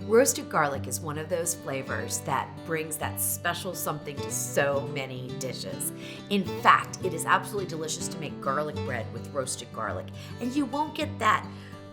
Roasted garlic is one of those flavors that brings that special something to so many dishes. In fact, it is absolutely delicious to make garlic bread with roasted garlic, and you won't get that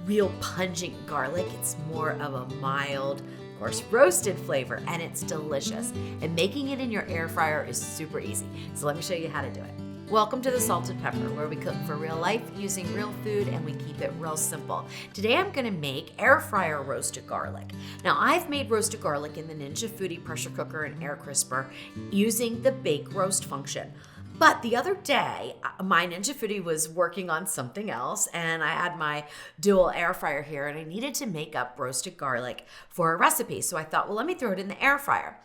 real pungent garlic. It's more of a mild, of course, roasted flavor, and it's delicious. And making it in your air fryer is super easy. So let me show you how to do it. Welcome to the Salt and Pepper, where we cook for real life using real food and we keep it real simple. Today I'm going to make air fryer roasted garlic. Now I've made roasted garlic in the Ninja Foodi pressure cooker and air crisper using the bake roast function. But the other day, my Ninja Foodi was working on something else, and I had my dual air fryer here, and I needed to make up roasted garlic for a recipe. So I thought, well, let me throw it in the air fryer.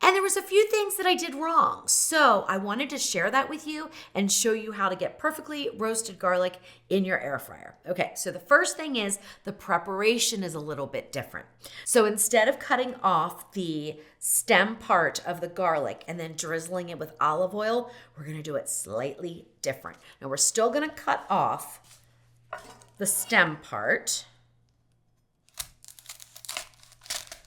And there was a few things that I did wrong. So I wanted to share that with you and show you how to get perfectly roasted garlic in your air fryer. Okay, so the first thing is the preparation is a little bit different. So instead of cutting off the stem part of the garlic and then drizzling it with olive oil, we're gonna do it slightly different. Now we're still gonna cut off the stem part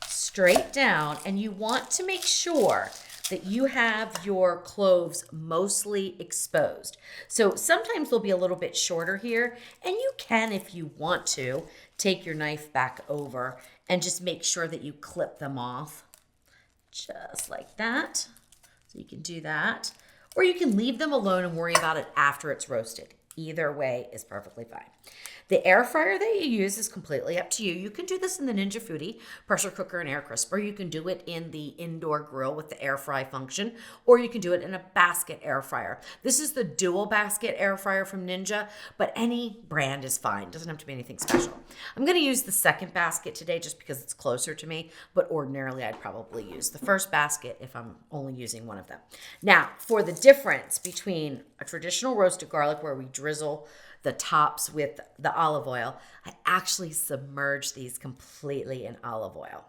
straight down, and you want to make sure that you have your cloves mostly exposed. So sometimes they'll be a little bit shorter here, and you can, if you want to, take your knife back over and just make sure that you clip them off just like that. So you can do that, or you can leave them alone and worry about it after it's roasted. Either way is perfectly fine. The air fryer that you use is completely up to you. You can do this in the Ninja Foodi pressure cooker and air crisper. You can do it in the indoor grill with the air fry function, or you can do it in a basket air fryer. This is the dual basket air fryer from Ninja, but any brand is fine. Doesn't have to be anything special. I'm going to use the second basket today just because it's closer to me, but ordinarily I'd probably use the first basket if I'm only using one of them. Now, for the difference between a traditional roasted garlic where we drizzle the tops with the olive oil, I actually submerge these completely in olive oil.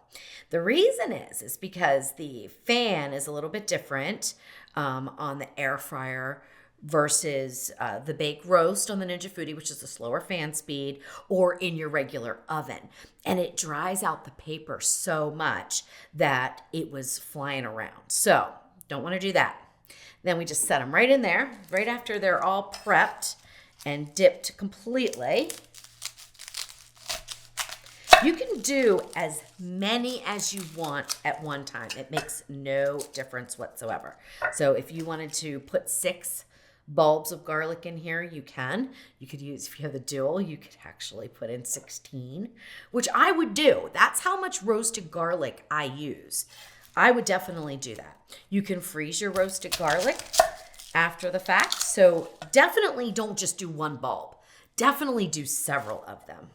The reason is because the fan is a little bit different on the air fryer versus the bake roast on the Ninja Foodi, which is a slower fan speed, or in your regular oven. And it dries out the paper so much that it was flying around. So don't want to do that. Then we just set them right in there, right after they're all prepped and dipped completely. You can do as many as you want at one time. It makes no difference whatsoever. So if you wanted to put 6 bulbs of garlic in here, you can. You could use, if you have the dual, you could actually put in 16, which I would do. That's how much roasted garlic I use. I would definitely do that. You can freeze your roasted garlic after the fact. So definitely don't just do one bulb. Definitely do several of them.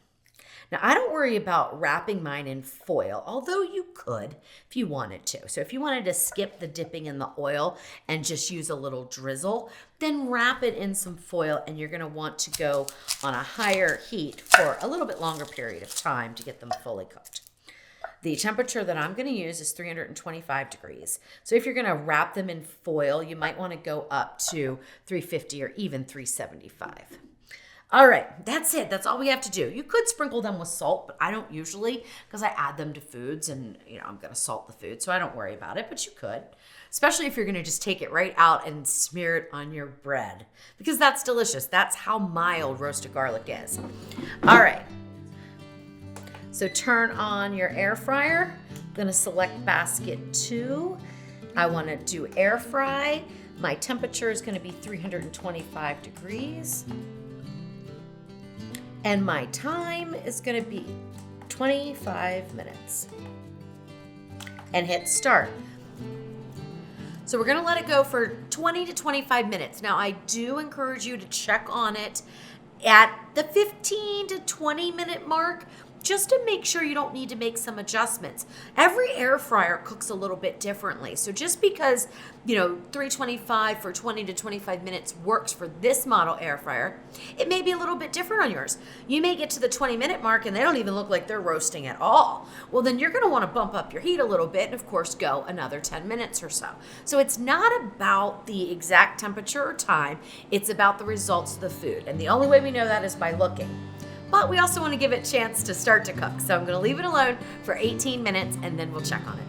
Now, I don't worry about wrapping mine in foil, although you could if you wanted to. So if you wanted to skip the dipping in the oil and just use a little drizzle, then wrap it in some foil, and you're going to want to go on a higher heat for a little bit longer period of time to get them fully cooked. The temperature that I'm going to use is 325 degrees. So if you're going to wrap them in foil, you might want to go up to 350 or even 375. All right, that's it. That's all we have to do. You could sprinkle them with salt, but I don't usually because I add them to foods and I'm going to salt the food, so I don't worry about it, but you could. Especially if you're going to just take it right out and smear it on your bread because that's delicious. That's how mild roasted garlic is. All right. So turn on your air fryer. I'm gonna select basket 2. I wanna do air fry. My temperature is gonna be 325 degrees. And my time is gonna be 25 minutes. And hit start. So we're gonna let it go for 20 to 25 minutes. Now I do encourage you to check on it at the 15 to 20 minute mark, just to make sure you don't need to make some adjustments. Every air fryer cooks a little bit differently. So just because, 325 for 20 to 25 minutes works for this model air fryer, it may be a little bit different on yours. You may get to the 20-minute mark and they don't even look like they're roasting at all. Well, then you're gonna wanna bump up your heat a little bit and of course go another 10 minutes or so. So it's not about the exact temperature or time, it's about the results of the food. And the only way we know that is by looking. but we also want to give it a chance to start to cook. So I'm going to leave it alone for 18 minutes and then we'll check on it.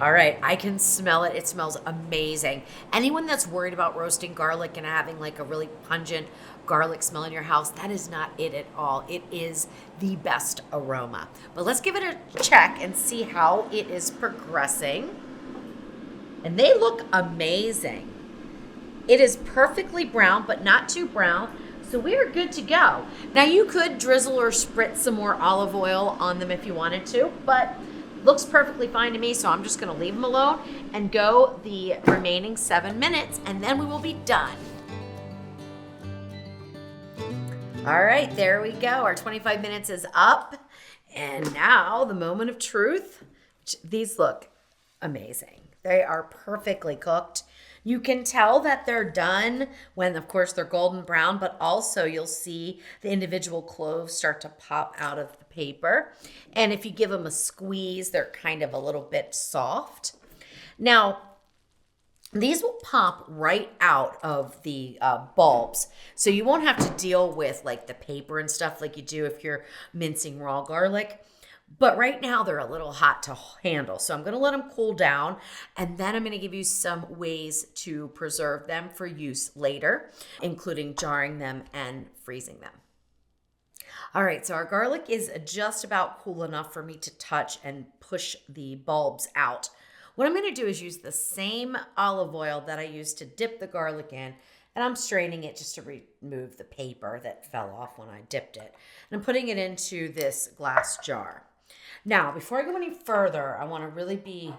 All right, I can smell it. It smells amazing. Anyone that's worried about roasting garlic and having like a really pungent garlic smell in your house, that is not it at all. It is the best aroma. But let's give it a check and see how it is progressing. And they look amazing. It is perfectly brown, but not too brown. So we are good to go. Now you could drizzle or spritz some more olive oil on them if you wanted to, but looks perfectly fine to me, so I'm just gonna leave them alone and go the remaining 7 minutes, and then we will be done. All right, there we go. Our 25 minutes is up. And now the moment of truth. These look amazing. They are perfectly cooked. You can tell that they're done when, of course, they're golden brown, but also you'll see the individual cloves start to pop out of the paper. And if you give them a squeeze, they're kind of a little bit soft. Now, these will pop right out of the bulbs. So you won't have to deal with like the paper and stuff like you do if you're mincing raw garlic. But right now they're a little hot to handle. So I'm going to let them cool down. And then I'm going to give you some ways to preserve them for use later, including jarring them and freezing them. All right, so our garlic is just about cool enough for me to touch and push the bulbs out. What I'm going to do is use the same olive oil that I used to dip the garlic in, and I'm straining it just to remove the paper that fell off when I dipped it. And I'm putting it into this glass jar. Now, before I go any further, I want to really be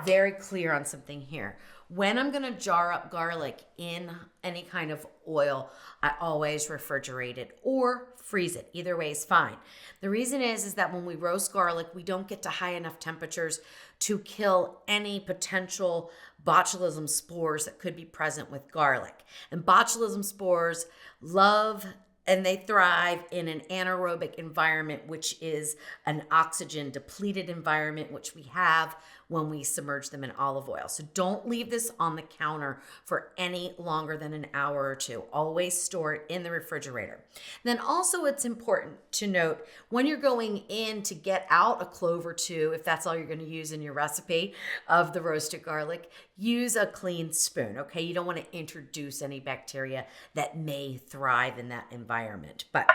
very clear on something here. When I'm going to jar up garlic in any kind of oil, I always refrigerate it or freeze it. Either way is fine. The reason is that when we roast garlic, we don't get to high enough temperatures to kill any potential botulism spores that could be present with garlic. And botulism spores love and they thrive in an anaerobic environment, which is an oxygen depleted environment, which we have when we submerge them in olive oil. So don't leave this on the counter for any longer than an hour or two. Always store it in the refrigerator. Then also it's important to note when you're going in to get out a clove or two, if that's all you're going to use in your recipe of the roasted garlic, use a clean spoon, okay? You don't want to introduce any bacteria that may thrive in that environment. But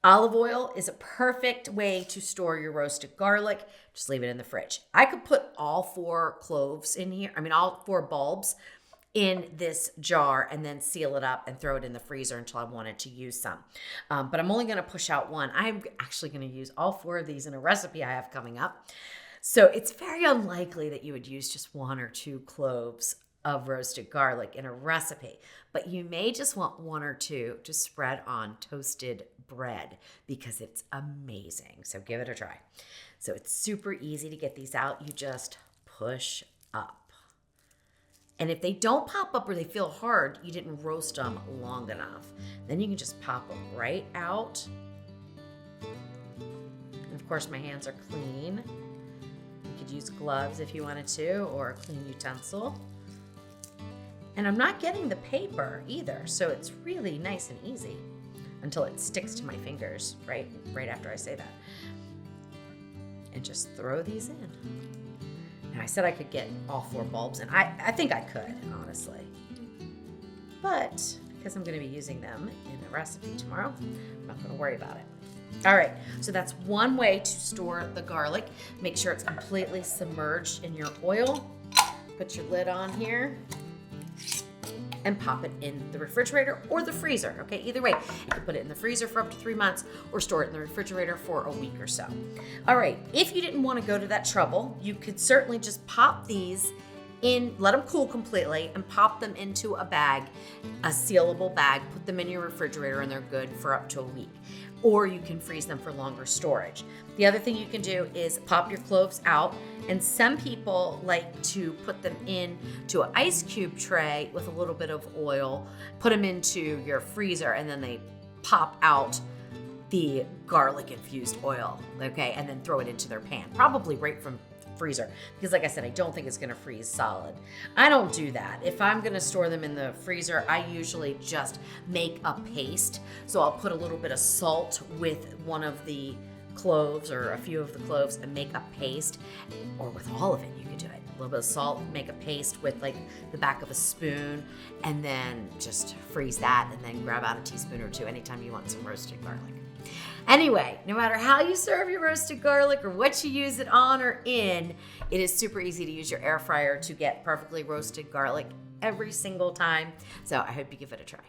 olive oil is a perfect way to store your roasted garlic. Just leave it in the fridge. I could put all 4 cloves in here, all 4 bulbs in this jar and then seal it up and throw it in the freezer until I wanted to use some. But I'm only going to push out one. I'm actually going to use all 4 of these in a recipe I have coming up. So it's very unlikely that you would use just 1 or 2 cloves of roasted garlic in a recipe, but you may just want 1 or 2 to spread on toasted bread because it's amazing. So give it a try. So it's super easy to get these out. You just push up. And if they don't pop up or they feel hard, you didn't roast them long enough. Then you can just pop them right out. And of course, my hands are clean. You could use gloves if you wanted to, or a clean utensil. And I'm not getting the paper either, so it's really nice and easy until it sticks to my fingers right after I say that. And just throw these in. Now I said I could get all 4 bulbs, and I think I could, honestly. But because I'm going to be using them in the recipe tomorrow, I'm not going to worry about it. All right, so that's one way to store the garlic. Make sure it's completely submerged in your oil. Put your lid on here and pop it in the refrigerator or the freezer, okay? Either way, you can put it in the freezer for up to 3 months or store it in the refrigerator for a week or so. All right, if you didn't want to go to that trouble, you could certainly just pop these in, let them cool completely, and pop them into a bag, a sealable bag, put them in your refrigerator, and they're good for up to a week. Or you can freeze them for longer storage. The other thing you can do is pop your cloves out, and some people like to put them in to an ice cube tray with a little bit of oil, put them into your freezer, and then they pop out the garlic infused oil, okay, and then throw it into their pan, probably right from freezer, because like I said, I don't think it's gonna freeze solid. I don't do that. If I'm gonna store them in the freezer, I usually just make a paste. So I'll put a little bit of salt with one of the cloves or a few of the cloves and make a paste, or with all of it you could do it. A little bit of salt, make a paste with like the back of a spoon, and then just freeze that, and then grab out a teaspoon or two anytime you want some roasted garlic. Anyway, no matter how you serve your roasted garlic or what you use it on or in, it is super easy to use your air fryer to get perfectly roasted garlic every single time. So I hope you give it a try.